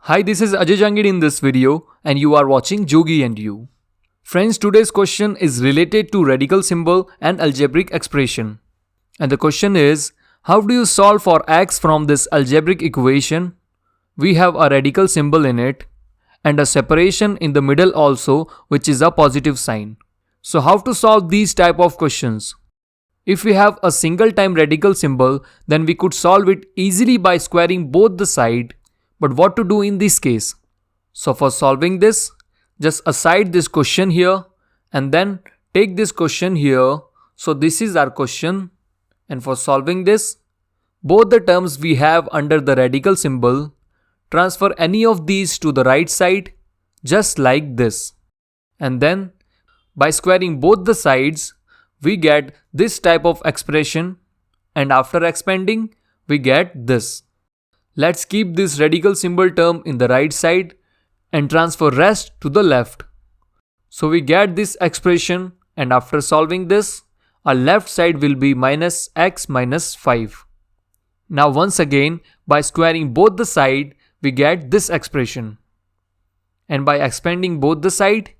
Hi, this is Ajay Jangid in this video and you are watching Jogi and You. Friends, today's question is related to radical symbol and algebraic expression. And the question is, how do you solve for x from this algebraic equation? We have a radical symbol in it and a separation in the middle also, which is a positive sign. So how to solve these type of questions? If we have a single time radical symbol, then we could solve it easily by squaring both the side. But what to do in this case? So for solving this, just aside this question here and then take this question here. So this is our question, and for solving this, both the terms we have under the radical symbol, transfer any of these to the right side just like this. And then by squaring both the sides, we get this type of expression, and after expanding, we get this. Let's keep this radical symbol term in the right side and transfer rest to the left. So we get this expression, and after solving this, our left side will be minus x minus 5. Now once again, by squaring both the side, we get this expression. And by expanding both the side,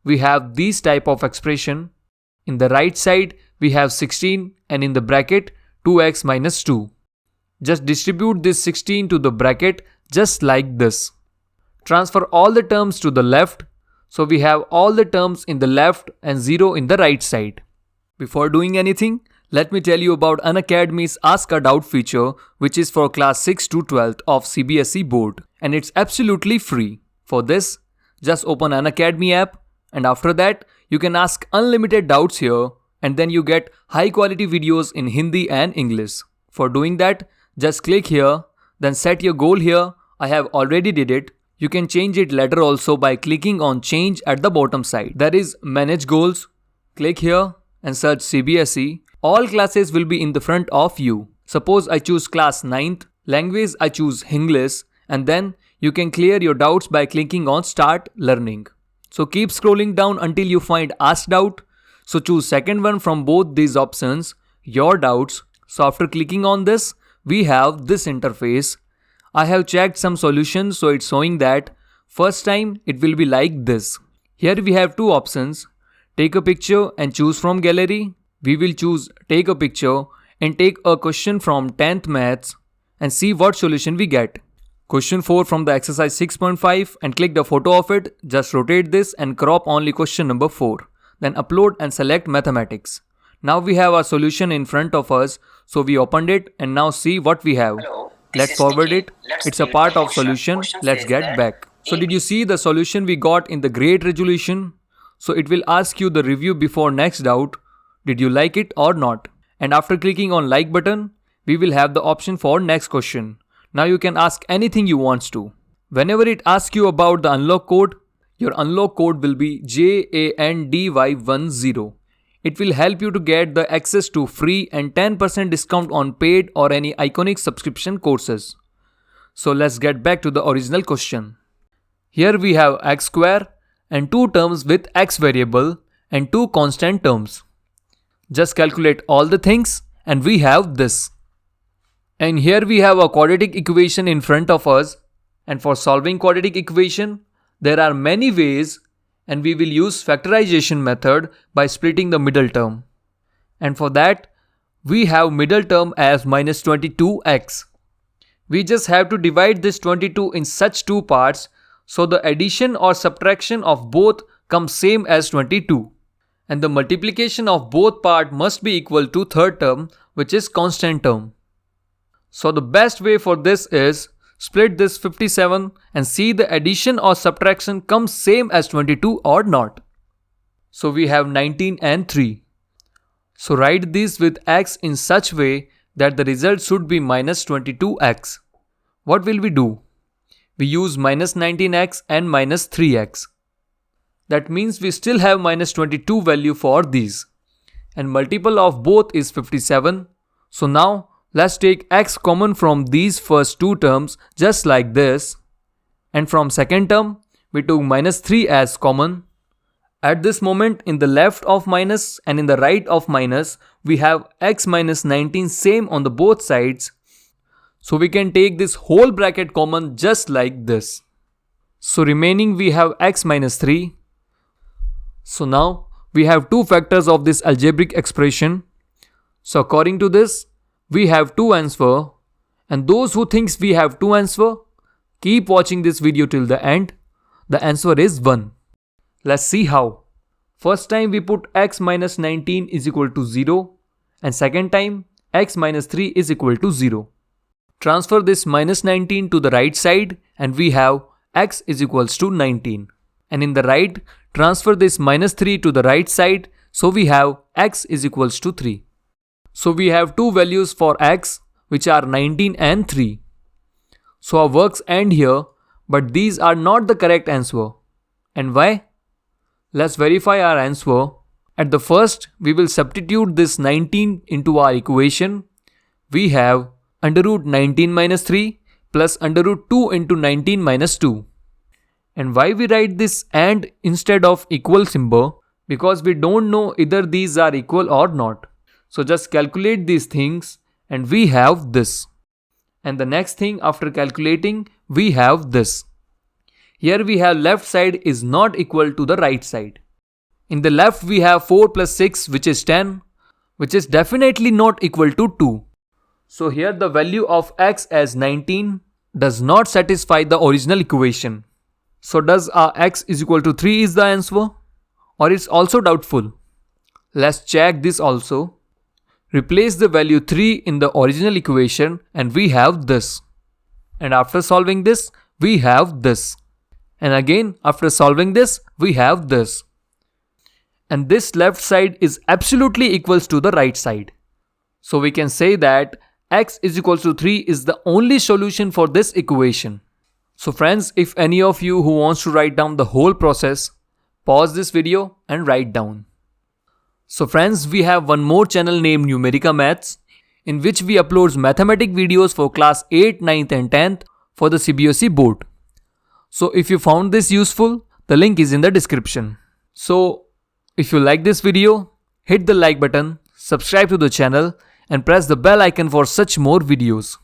we have this type of expression. In the right side, we have 16 and in the bracket 2x minus 2. Just distribute this 16 to the bracket just like this. Transfer all the terms to the left, so we have all the terms in the left and 0 in the right side. Before doing anything, let me tell you about Unacademy's Ask a Doubt feature, which is for class 6 to 12th of CBSE board, and it's absolutely free. For this, just open Unacademy app, and after that, you can ask unlimited doubts here, and then you get high quality videos in Hindi and English. For doing that, just click here, then set your goal here. I have already did it. You can change it later also by clicking on change at the bottom side. That is manage goals. Click here and search CBSE. All classes will be in the front of you. Suppose I choose class 9th, language I choose English, and then you can clear your doubts by clicking on start learning. So keep scrolling down until you find ask doubt. So choose second one from both these options, your doubts. So after clicking on this, we have this interface. I have checked some solutions, so it's showing that first time it will be like this. Here we have two options. Take a picture and choose from gallery. We will choose take a picture and take a question from 10th maths and see what solution we get. Question 4 from the exercise 6.5 and click the photo of it. Just rotate this and crop only question number 4. Then upload and select mathematics. Now we have our solution in front of us, so we opened it and now see what we have. Let's forward it. It's a part of solution. Let's get back. So did you see the solution we got in the great resolution? So it will ask you the review before next doubt. Did you like it or not? And after clicking on like button, we will have the option for next question. Now you can ask anything you want to. Whenever it asks you about the unlock code, your unlock code will be JANDY10. It will help you to get the access to free and 10% discount on paid or any iconic subscription courses. So let's get back to the original question. Here we have x square and two terms with x variable and two constant terms. Just calculate all the things and we have this. And here we have a quadratic equation in front of us, and for solving quadratic equation, there are many ways, and we will use factorization method by splitting the middle term. And for that, we have middle term as minus 22x. We just have to divide this 22 in such two parts, so the addition or subtraction of both comes same as 22. And the multiplication of both part must be equal to third term, which is constant term. So the best way for this is split this 57 and see the addition or subtraction comes same as 22 or not. So we have 19 and 3. So write this with x in such way that the result should be minus 22x. What will we do? We use minus 19x and minus 3x. That means we still have minus 22 value for these. And multiple of both is 57. So now let's take x common from these first two terms just like this. And from second term, we took minus 3 as common. At this moment, in the left of minus and in the right of minus, we have x minus 19 same on the both sides. So we can take this whole bracket common just like this. So remaining we have x minus 3. So now we have two factors of this algebraic expression. So according to this, we have two answers. And those who thinks we have two answers, keep watching this video till the end. The answer is 1. Let's see how. First time we put x minus 19 is equal to 0. And second time x minus 3 is equal to 0. Transfer this minus 19 to the right side and we have x is equals to 19. And in the right, transfer this minus 3 to the right side, so we have x is equals to 3. So we have two values for x which are 19 and 3. So our works end here, but these are not the correct answer. And why? Let's verify our answer. At the first, we will substitute this 19 into our equation. We have under root 19 minus 3 plus under root 2 into 19 minus 2. And why we write this and instead of equal symbol? Because we don't know either these are equal or not. So just calculate these things and we have this. And the next thing after calculating, we have this. Here we have left side is not equal to the right side. In the left we have 4 plus 6 which is 10, which is definitely not equal to 2. So here the value of x as 19 does not satisfy the original equation. So does our x is equal to 3 is the answer? Or it's also doubtful? Let's check this also. Replace the value 3 in the original equation and we have this. And after solving this, we have this. And again after solving this, we have this. And this left side is absolutely equals to the right side. So we can say that x is equals to 3 is the only solution for this equation. So friends, if any of you who wants to write down the whole process, pause this video and write down. So friends, we have one more channel named Numerica Maths, in which we upload mathematic videos for class 8, 9th and 10th for the CBSE board. So if you found this useful, the link is in the description. So if you like this video, hit the like button, subscribe to the channel and press the bell icon for such more videos.